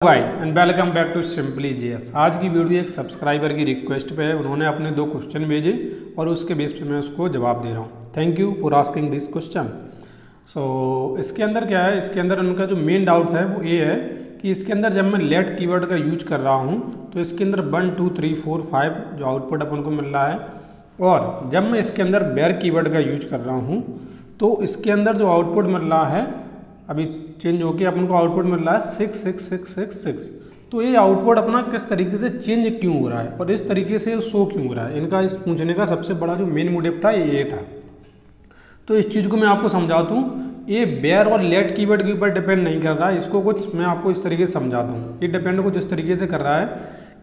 भाई and welcome back to simply GS. आज की वीडियो एक सब्सक्राइबर की रिक्वेस्ट पे है। उन्होंने अपने 2 क्वेश्चन भेजे और उसके बेस पे मैं उसको जवाब दे रहा हूँ। Thank you for asking this question. So इसके अंदर क्या है, इसके अंदर उनका जो मेन डाउट है वो ये है कि इसके अंदर जब मैं लेट कीवर्ड का यूज कर रहा हूँ तो इसके अंदर 1 2 3 4 5 जो आउटपुट अपन को मिल रहा है, और जब मैं इसके अंदर बेयर कीवर्ड का यूज कर रहा हूँ तो इसके अंदर जो आउटपुट मिल रहा है अभी चेंज होके अपन को आउटपुट मिल रहा है 6 6 6 6 6। तो ये आउटपुट अपना किस तरीके से चेंज क्यों हो रहा है और इस तरीके से शो क्यों हो रहा है, इनका इस पूछने का सबसे बड़ा जो मेन मोटिव था ये था। तो इस चीज़ को मैं आपको समझाता हूँ। ये बेयर और लेट कीवर्ड के ऊपर डिपेंड नहीं कर रहा है, इसको कुछ मैं आपको इस तरीके से समझाता हूँ। ये डिपेंड कुछ इस तरीके से कर रहा है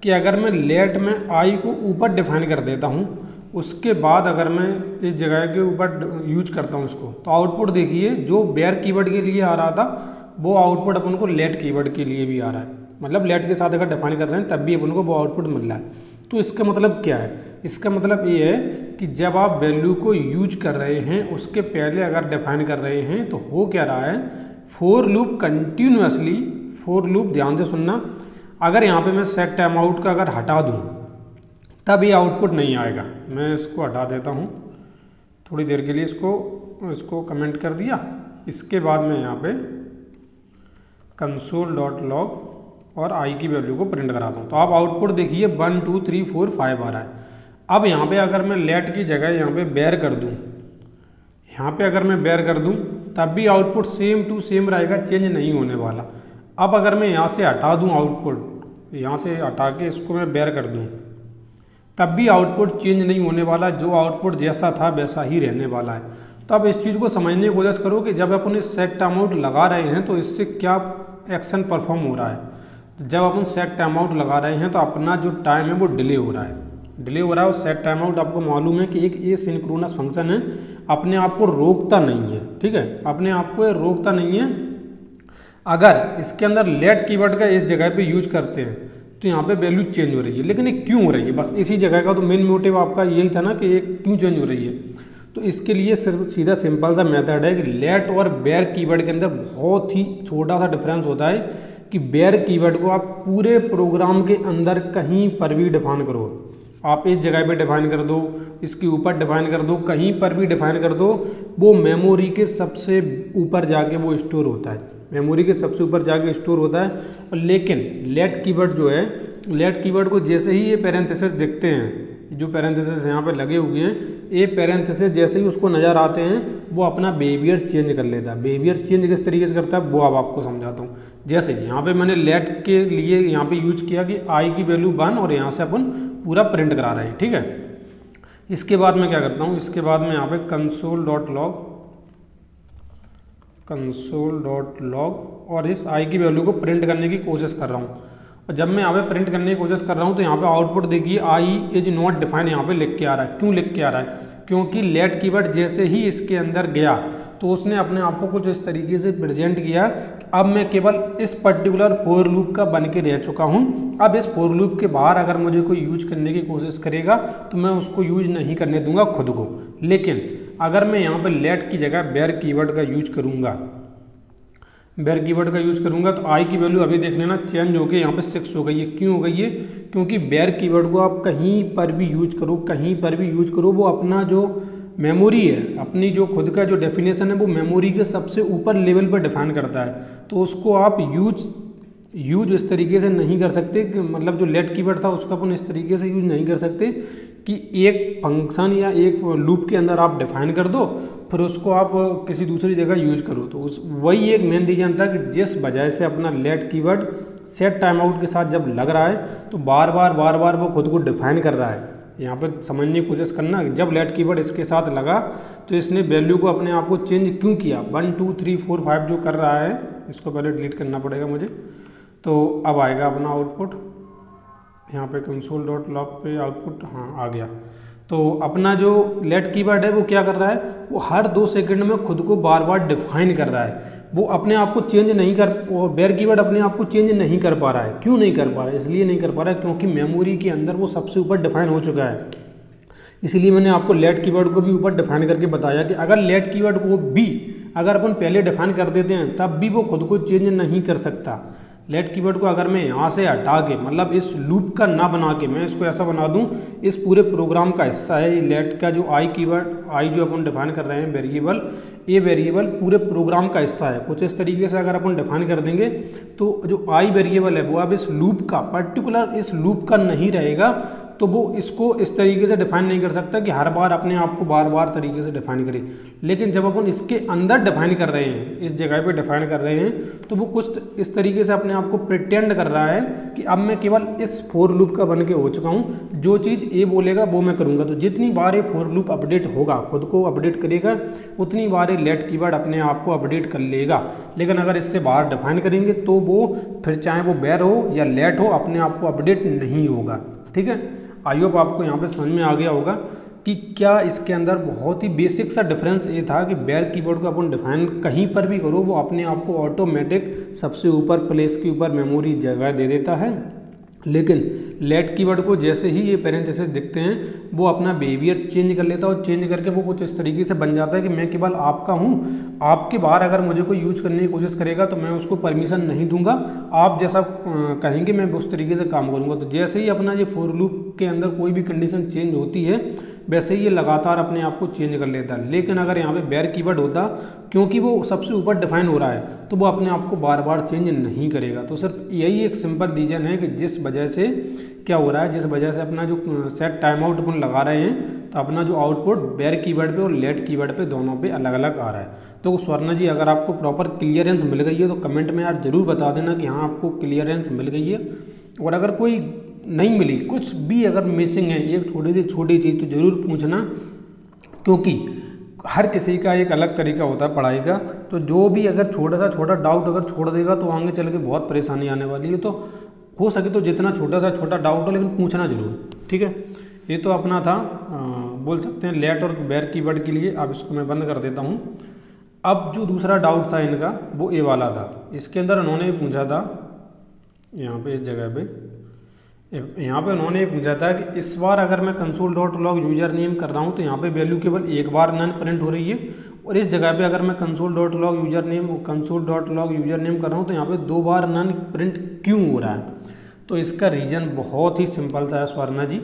कि अगर मैं लेट में आई को ऊपर डिफाइन कर देता हूँ, उसके बाद अगर मैं इस जगह के ऊपर यूज करता हूँ इसको, तो आउटपुट देखिए जो बेयर कीवर्ड के लिए आ रहा था वो आउटपुट अपन को लेट कीवर्ड के लिए भी आ रहा है। मतलब लेट के साथ अगर डिफाइन कर रहे हैं तब भी अपन को वो आउटपुट मिल रहा है। तो इसका मतलब क्या है, इसका मतलब ये है कि जब आप वैल्यू को यूज कर रहे हैं उसके पहले अगर डिफाइन कर रहे हैं तो हो क्या रहा है, for loop continuously, for loop ध्यान से सुनना, अगर यहाँ पे मैं सेट टाइम आउट का अगर हटा दूँ तब ये आउटपुट नहीं आएगा। मैं इसको हटा देता हूँ थोड़ी देर के लिए, इसको कमेंट कर दिया। इसके बाद मैं यहाँ पे console.log और आई की वैल्यू को प्रिंट कराता हूँ। तो आप आउटपुट देखिए 1 2 3 4 5 आ रहा है। अब यहाँ पे अगर मैं लेट की जगह यहाँ पे बेयर कर दूँ, यहाँ पे अगर मैं बेयर कर दूँ तब भी आउटपुट सेम टू सेम रहेगा, चेंज नहीं होने वाला। अब अगर मैं यहाँ से हटा दूँ आउटपुट, यहाँ से हटा के इसको मैं बेयर कर दूँ तब भी आउटपुट चेंज नहीं होने वाला, जो आउटपुट जैसा था वैसा ही रहने वाला है। तो अब इस चीज़ को समझने की कोशिश करो कि जब अपन इस सेट टाइम आउट लगा रहे हैं तो इससे क्या एक्शन परफॉर्म हो रहा है। जब अपन सेट टाइम आउट लगा रहे हैं तो अपना जो टाइम है वो डिले हो रहा है, और सेट टाइम आउट आपको मालूम है कि एक एसिंक्रोनस फंक्शन है, अपने आप को रोकता नहीं है। ठीक है, अपने आप को रोकता नहीं है। अगर इसके अंदर लेट कीवर्ड का इस जगह पे यूज करते हैं तो यहाँ पे वैल्यू चेंज हो रही है, लेकिन ये क्यों हो रही है, बस इसी जगह का तो मेन मोटिव आपका यही था ना कि ये क्यों चेंज हो रही है। तो इसके लिए सिर्फ सीधा सिंपल सा मेथड है कि लेट और बेयर कीवर्ड के अंदर बहुत ही छोटा सा डिफरेंस होता है कि बेयर कीवर्ड को आप पूरे प्रोग्राम के अंदर कहीं पर भी डिफाइन करो, आप इस जगह पे डिफाइन कर दो, इसके ऊपर डिफाइन कर दो, कहीं पर भी डिफाइन कर दो, वो मेमोरी के सबसे ऊपर जाके वो स्टोर होता है, मेमोरी के सबसे ऊपर जाके स्टोर होता है। और लेकिन लेट कीवर्ड जो है, लेट कीवर्ड को जैसे ही ये पैरेंथेसिस दिखते हैं, जो पैरेंथेसिस यहाँ पे लगे हुए हैं, ये पैरेंथेसिस जैसे ही उसको नज़र आते हैं वो अपना बिहेवियर चेंज कर लेता है। बिहेवियर चेंज किस तरीके से करता है वो अब आपको समझाता हूँ। जैसे यहाँ पे मैंने लेट के लिए यहाँ पे यूज किया कि आई की वैल्यू 1 और यहाँ से अपन पूरा प्रिंट करा रहे हैं। ठीक है, इसके बाद मैं क्या करता हूँ, इसके बाद मैं यहाँ पे console.log और इस आई की वैल्यू को प्रिंट करने की कोशिश कर रहा हूँ। और जब मैं यहाँ पे प्रिंट करने की कोशिश कर रहा हूँ तो यहाँ पे आउटपुट देखिए आई इज नॉट डिफाइंड यहाँ पे लिख के आ रहा है। क्यों लिख के आ रहा है, क्योंकि लेट कीवर्ड जैसे ही इसके अंदर गया तो उसने अपने आप को कुछ इस तरीके से प्रेजेंट किया, अब मैं केवल इस पर्टिकुलर फॉर लूप का बन के रह चुका हूँ। अब इस फॉर लूप के बाहर अगर मुझे कोई यूज करने की कोशिश करेगा तो मैं उसको यूज नहीं करने दूंगा खुद को। लेकिन अगर मैं यहाँ पर लेट की जगह बेयर कीवर्ड का यूज करूँगा, बेयर कीवर्ड का यूज करूंगा तो आई की वैल्यू अभी देख लेना चेंज हो गई, यहाँ पे 6 हो गई है। क्यों हो गई है, क्योंकि बेयर कीवर्ड को आप कहीं पर भी यूज करो, कहीं पर भी यूज करो, वो अपना जो मेमोरी है, अपनी जो खुद का जो डेफिनेशन है वो मेमोरी के सबसे ऊपर लेवल पर डिफाइन करता है। तो उसको आप यूज इस तरीके से नहीं कर सकते कि मतलब जो लेट कीवर्ड था उसको अपन इस तरीके से यूज नहीं कर सकते कि एक फंक्शन या एक लूप के अंदर आप डिफाइन कर दो फिर उसको आप किसी दूसरी जगह यूज करो। तो वही एक मेन रीजन था कि जिस वजह से अपना let keyword set time out के साथ जब लग रहा है तो बार बार वो खुद को डिफाइन कर रहा है। यहाँ पे समझने की कोशिश करना, जब लेट कीवर्ड इसके साथ लगा तो इसने वैल्यू को अपने आप को चेंज क्यों किया, 1 2 3 4 5 जो कर रहा है, इसको पहले डिलीट करना पड़ेगा मुझे। तो अब आएगा अपना आउटपुट, यहाँ पे console.log पे आउटपुट हाँ आ गया। तो अपना जो लेट कीवर्ड है वो क्या कर रहा है, वो हर 2 सेकंड में खुद को बार बार डिफाइन कर रहा है, वो अपने आप को चेंज नहीं कर, वो बेयर कीवर्ड अपने आप को चेंज नहीं कर पा रहा है। क्यों नहीं कर पा रहा है, इसलिए नहीं कर पा रहा है क्योंकि मेमोरी के अंदर वो सबसे ऊपर डिफाइन हो चुका है। इसलिए मैंने आपको लेट कीवर्ड को भी ऊपर डिफाइन करके बताया कि अगर लेट कीवर्ड को भी अगर अपन पहले डिफाइन कर देते हैं तब भी वो खुद को चेंज नहीं कर सकता। लेट कीवर्ड को अगर मैं यहाँ से हटा के मतलब इस लूप का ना बना के मैं इसको ऐसा बना दूँ इस पूरे प्रोग्राम का हिस्सा है, लेट का जो आई कीवर्ड, आई जो अपन डिफाइन कर रहे हैं वेरिएबल, ये वेरिएबल पूरे प्रोग्राम का हिस्सा है। कुछ इस तरीके से अगर अपन डिफाइन कर देंगे तो जो आई वेरिएबल है वो अब इस लूप का, पर्टिकुलर इस लूप का नहीं रहेगा, तो वो इसको इस तरीके से डिफाइन नहीं कर सकता कि हर बार अपने आप को बार बार तरीके से डिफाइन करे। लेकिन जब अपन इसके अंदर डिफाइन कर रहे हैं, इस जगह पे डिफाइन कर रहे हैं, तो वो कुछ इस तरीके से अपने आप को प्रिटेंड कर रहा है कि अब मैं केवल इस फॉर लूप का बन के हो चुका हूँ, जो चीज़ ये बोलेगा वो मैं करूँगा। तो जितनी बार ये फॉर लूप अपडेट होगा, खुद को अपडेट करेगा, उतनी बार ये लेट कीवर्ड अपने आप को अपडेट कर लेगा। लेकिन अगर इससे बाहर डिफाइन करेंगे तो वो फिर चाहे वो बेर हो या लेट हो अपने आप को अपडेट नहीं होगा। ठीक है, आई होप आपको यहाँ पे समझ में आ गया होगा कि क्या इसके अंदर बहुत ही बेसिक सा डिफरेंस ये था कि बेयर कीवर्ड को अपन डिफाइन कहीं पर भी करो वो अपने आप को ऑटोमेटिक सबसे ऊपर प्लेस के ऊपर मेमोरी जगह दे देता है। लेकिन लेट कीवर्ड को जैसे ही ये पैरेंथेसिस दिखते हैं वो अपना बिहेवियर चेंज कर लेता है और चेंज करके वो कुछ इस तरीके से बन जाता है कि मैं केवल आपका हूँ, आपके बाहर अगर मुझे कोई यूज करने की कोशिश करेगा तो मैं उसको परमिशन नहीं दूंगा, आप जैसा कहेंगे मैं उस तरीके से काम करूँगा। तो जैसे ही अपना ये फॉर लूप के अंदर कोई भी कंडीशन चेंज होती है वैसे ही ये लगातार अपने आप को चेंज कर लेता है। लेकिन अगर यहाँ पे बेयर कीवर्ड होता, क्योंकि वो सबसे ऊपर डिफाइन हो रहा है, तो वो अपने आप को बार बार चेंज नहीं करेगा। तो सिर्फ यही एक सिंपल रीजन है कि जिस वजह से क्या हो रहा है, जिस वजह से अपना जो सेट टाइम आउट अपन लगा रहे हैं तो अपना जो आउटपुट बेयर कीवर्ड पे और लेट कीवर्ड पे दोनों पे अलग अलग आ रहा है। तो स्वर्णा जी अगर आपको प्रॉपर क्लियरेंस मिल गई है तो कमेंट में यार जरूर बता देना कि हाँ आपको क्लियरेंस मिल गई है। और अगर कोई नहीं मिली, कुछ भी अगर मिसिंग है, एक छोटी चीज़ तो ज़रूर पूछना, क्योंकि हर किसी का एक अलग तरीका होता है पढ़ाई का। तो जो भी अगर छोटा डाउट अगर छोड़ देगा तो आगे चल के बहुत परेशानी आने वाली है। तो हो सके तो जितना छोटा डाउट हो लेकिन पूछना जरूर। ठीक है, ये तो अपना था बोल सकते हैं लेट और बेयर कीवर्ड के लिए। अब इसको मैं बंद कर देता हूँ। अब जो दूसरा डाउट था इनका वो ये वाला था। इसके अंदर उन्होंने पूछा था यहाँ पे, इस जगह पे यहाँ पे उन्होंने पूछा था कि इस बार अगर मैं console.log यूजर नेम कर रहा हूँ तो यहाँ पे वैल्यू केवल एक बार नन प्रिंट हो रही है, और इस जगह पे अगर मैं console.log यूजर नेम कर रहा हूँ तो यहाँ पे 2 बार नन प्रिंट क्यों हो रहा है। तो इसका रीज़न बहुत ही सिंपल सा है स्वर्णा जी,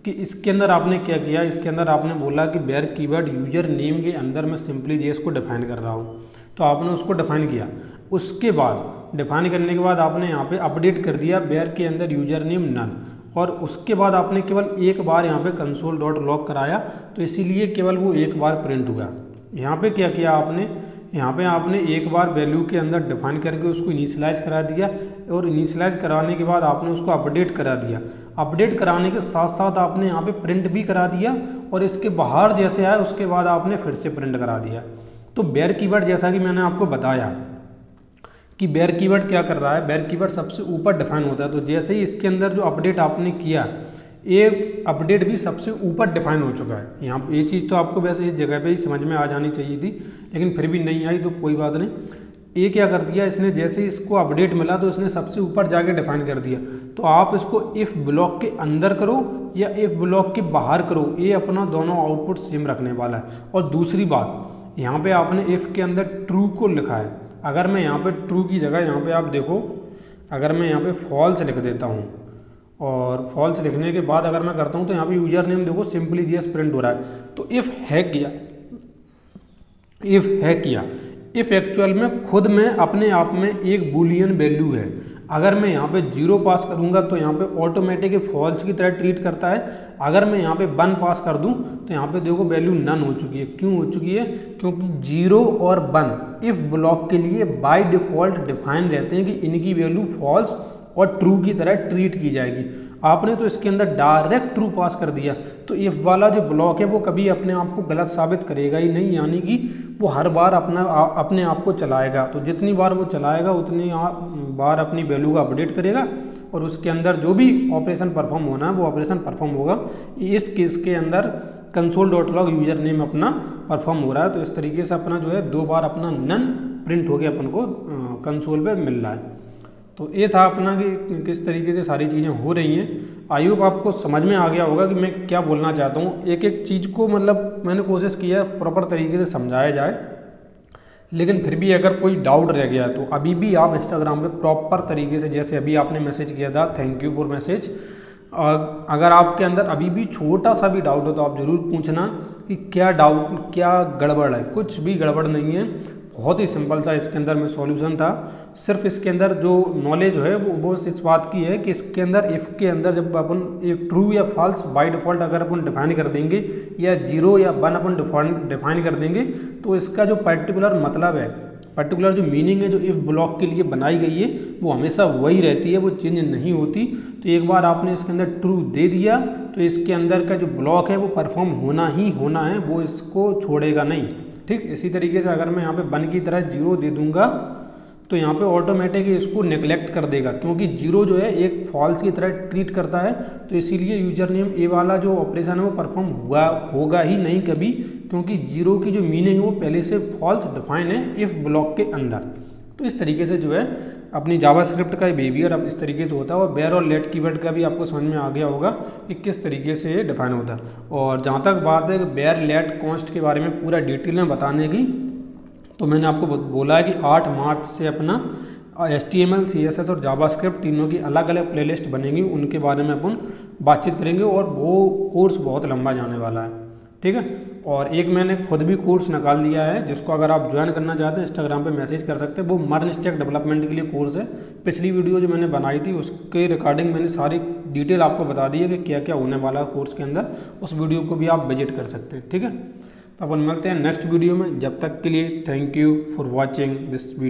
कि इसके अंदर आपने क्या किया, इसके अंदर आपने बोला कि बेयर कीवर्ड यूजर नेम के अंदर मैं सिंपली जेएस को डिफाइन कर रहा हूँ, तो आपने उसको डिफाइन किया। उसके बाद डिफाइन करने के बाद आपने यहाँ पे अपडेट कर दिया बेयर के अंदर यूजर नेम नन, और उसके बाद आपने केवल एक बार यहाँ पे console.log कराया, तो इसीलिए केवल वो एक बार प्रिंट हुआ। यहाँ पे क्या किया आपने, यहाँ पे आपने एक बार वैल्यू के अंदर डिफाइन करके उसको इनिशियलाइज करा दिया, और इनिशियलाइज कराने के बाद आपने उसको अपडेट करा दिया। अपडेट कराने के साथ साथ आपने यहाँ पे प्रिंट भी करा दिया, और इसके बाहर जैसे आया उसके बाद आपने फिर से प्रिंट करा दिया। तो बेयर कीवर्ड जैसा कि मैंने आपको बताया कि बेयर कीवर्ड क्या कर रहा है, बेयर कीवर्ड सबसे ऊपर डिफाइन होता है। तो जैसे ही इसके अंदर जो अपडेट आपने किया, ये अपडेट भी सबसे ऊपर डिफाइन हो चुका है। यहाँ ये चीज़ तो आपको वैसे इस जगह पे ही समझ में आ जानी चाहिए थी, लेकिन फिर भी नहीं आई तो कोई बात नहीं। ये क्या कर दिया इसने, जैसे इसको अपडेट मिला तो इसने सबसे ऊपर जाके डिफाइन कर दिया। तो आप इसको इफ़ ब्लॉक के अंदर करो या इफ़ ब्लॉक के बाहर करो, ये अपना दोनों आउटपुट सेम रखने वाला है। और दूसरी बात, यहाँ पे आपने इफ़ के अंदर ट्रू को लिखा है। अगर मैं यहाँ पे ट्रू की जगह यहाँ पे आप देखो, अगर मैं यहाँ पे फॉल्स लिख देता हूँ, और फॉल्स लिखने के बाद अगर मैं करता हूँ तो यहाँ पे यूजर नेम देखो सिंपली जेएस प्रिंट हो रहा है। तो इफ़ है किया, इफ़ एक्चुअल में खुद में अपने आप में एक बूलियन वैल्यू है। अगर मैं यहाँ पे 0 पास करूँगा तो यहाँ पे ऑटोमेटिक फॉल्स की तरह ट्रीट करता है। अगर मैं यहाँ पे 1 पास कर दूँ तो यहाँ पे देखो वैल्यू नन हो चुकी है। क्यों हो चुकी है, क्योंकि 0 और 1 इफ़ ब्लॉक के लिए बाय डिफ़ॉल्ट डिफाइन रहते हैं कि इनकी वैल्यू फॉल्स और ट्रू की तरह ट्रीट की जाएगी। आपने तो इसके अंदर डायरेक्ट ट्रू पास कर दिया, तो इफ़ वाला जो ब्लॉक है वो कभी अपने आप को गलत साबित करेगा ही नहीं, यानी कि वो हर बार अपने आप को चलाएगा। तो जितनी बार वो चलाएगा उतनी बार अपनी वैल्यू का अपडेट करेगा, और उसके अंदर जो भी ऑपरेशन परफॉर्म होना है वो ऑपरेशन परफॉर्म होगा। इस केस के अंदर console.log यूजर नेम अपना परफॉर्म हो रहा है। तो इस तरीके से अपना जो है 2 बार अपना नन प्रिंट हो गया अपन को कंसोल पे मिल रहा है। तो ये था अपना कि किस तरीके से सारी चीज़ें हो रही हैं। आई होप आपको समझ में आ गया होगा कि मैं क्या बोलना चाहता हूँ। एक एक चीज़ को मतलब मैंने कोशिश की है प्रॉपर तरीके से समझाया जाए, लेकिन फिर भी अगर कोई डाउट रह गया है तो अभी भी आप इंस्टाग्राम पे प्रॉपर तरीके से, जैसे अभी आपने मैसेज किया था, थैंक यू फॉर मैसेज, अगर आपके अंदर अभी भी छोटा सा भी डाउट हो तो आप ज़रूर पूछना कि क्या डाउट, क्या गड़बड़ है। कुछ भी गड़बड़ नहीं है, बहुत ही सिंपल सा इसके अंदर में सॉल्यूशन था। सिर्फ इसके अंदर जो नॉलेज है वो इस बात की है कि इसके अंदर इफ़ के अंदर जब अपन ट्रू या फॉल्स बाय डिफ़ॉल्ट अगर अपन डिफाइन कर देंगे या 0 या 1 अपन डिफाइन कर देंगे तो इसका जो पर्टिकुलर मतलब है, पर्टिकुलर जो मीनिंग है जो इफ़ ब्लॉक के लिए बनाई गई है वो हमेशा वही रहती है, वो चेंज नहीं होती। तो एक बार आपने इसके अंदर ट्रू दे दिया तो इसके अंदर का जो ब्लॉक है वो परफॉर्म होना ही होना है, वो इसको छोड़ेगा नहीं। ठीक, इसी तरीके से अगर मैं यहाँ पे 1 की तरह 0 दे दूंगा तो यहाँ पे ऑटोमेटिक इसको नेग्लेक्ट कर देगा, क्योंकि 0 जो है एक फॉल्स की तरह ट्रीट करता है। तो इसीलिए यूजर नेम ए वाला जो ऑपरेशन है वो परफॉर्म होगा ही नहीं कभी, क्योंकि 0 की जो मीनिंग है वो पहले से फॉल्स डिफाइन है इफ़ ब्लॉक के अंदर। तो इस तरीके से जो है अपनी जावास्क्रिप्ट का बिहेवियर अब इस तरीके से होता है। और बेयर और लेट कीवर्ड का भी आपको समझ में आ गया होगा कि किस तरीके से ये डिफाइन होता है। और जहाँ तक बात है बेयर, लेट, कॉन्स्ट के बारे में पूरा डिटेल में बताने की, तो मैंने आपको बोला है कि 8 मार्च से अपना HTML, CSS और जावास्क्रिप्ट तीनों की अलग अलग प्लेलिस्ट बनेगी, उनके बारे में अपन बातचीत करेंगे और वो कोर्स बहुत लंबा जाने वाला है। ठीक है, और एक मैंने खुद भी कोर्स निकाल दिया है जिसको अगर आप ज्वाइन करना चाहते हैं इंस्टाग्राम पे मैसेज कर सकते हैं। वो मर्न स्टैक डेवलपमेंट के लिए कोर्स है। पिछली वीडियो जो मैंने बनाई थी उसके रिकॉर्डिंग मैंने सारी डिटेल आपको बता दी है कि क्या क्या होने वाला है कोर्स के अंदर। उस वीडियो को भी आप विजिट कर सकते हैं। ठीक है, तो अपन मिलते हैं नेक्स्ट वीडियो में। जब तक के लिए thank you for watching this video.